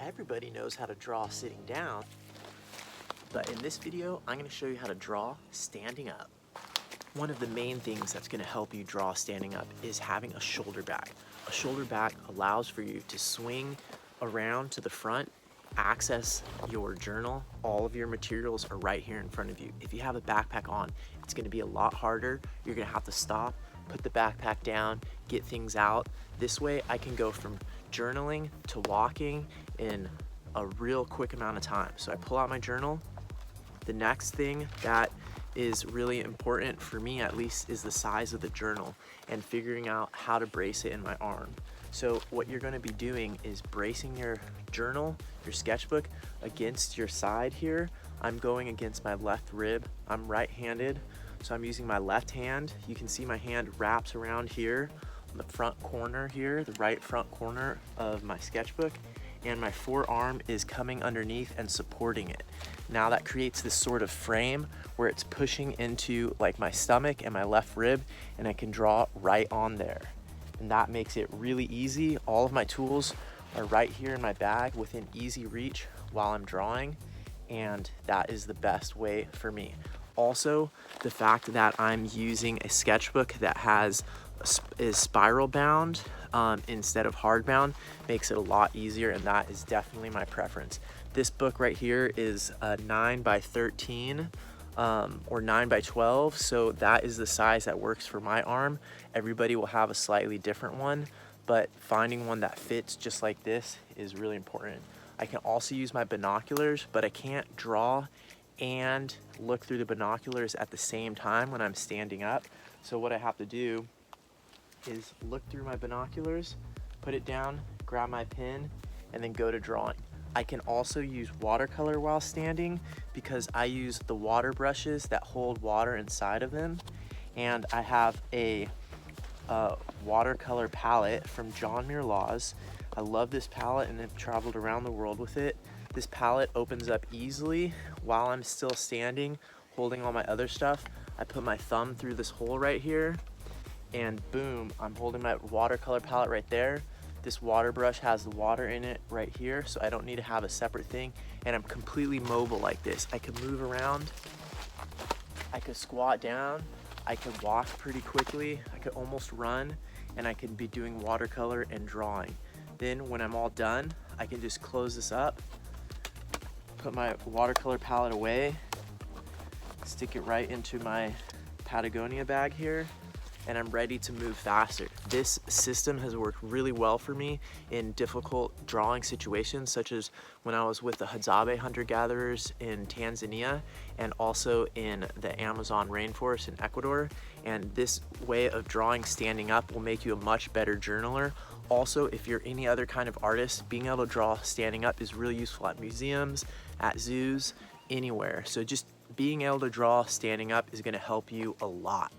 everybody knows how to draw sitting down, but in this video, I'm going to show you how to draw standing up. One of the main things that's going to help you draw standing up is having a shoulder back. A shoulder back allows for you to swing around to the front, access your journal. All of your materials are right here in front of you. If you have a backpack on, it's going to be a lot harder. You're going to have to stop, put the backpack down, get things out. This way I can go from journaling to walking in a real quick amount of time. So I pull out my journal. The next thing that is really important for me, at least, is the size of the journal and figuring out how to brace it in my arm. So what you're going to be doing is bracing your journal, your sketchbook, against your side here. I'm going against my left rib. I'm right-handed, so I'm using my left hand. You can see my hand wraps around here on the front corner here, the right front corner of my sketchbook, and my forearm is coming underneath and supporting it. Now that creates this sort of frame where it's pushing into like my stomach and my left rib, and I can draw right on there. And that makes it really easy. All of my tools are right here in my bag within easy reach while I'm drawing, and that is the best way for me. Also, the fact that I'm using a sketchbook that is spiral bound instead of hardbound makes it a lot easier, and that is definitely my preference. This book right here is 9 by 13 or 9 by 12, so that is the size that works for my arm. Everybody will have a slightly different one, but finding one that fits just like this is really important. I can also use my binoculars, but I can't draw and look through the binoculars at the same time when I'm standing up. So what I have to do is look through my binoculars, put it down, grab my pen, and then go to drawing. I can also use watercolor while standing because I use the water brushes that hold water inside of them, and I have a watercolor palette from John Muir Laws. I love this palette and I've traveled around the world with it. This palette opens up easily while I'm still standing, holding all my other stuff. I put my thumb through this hole right here, and boom, I'm holding my watercolor palette right there. This water brush has the water in it right here, so I don't need to have a separate thing, and I'm completely mobile like this. I can move around, I could squat down, I could walk pretty quickly, I could almost run, and I can be doing watercolor and drawing. Then when I'm all done, I can just close this up, put my watercolor palette away, stick it right into my Patagonia bag here, and I'm ready to move faster. This system has worked really well for me in difficult drawing situations, such as when I was with the Hadzabe hunter-gatherers in Tanzania and also in the Amazon rainforest in Ecuador. And this way of drawing standing up will make you a much better journaler. Also, if you're any other kind of artist, being able to draw standing up is really useful at museums, at zoos, anywhere. So just being able to draw standing up is going to help you a lot.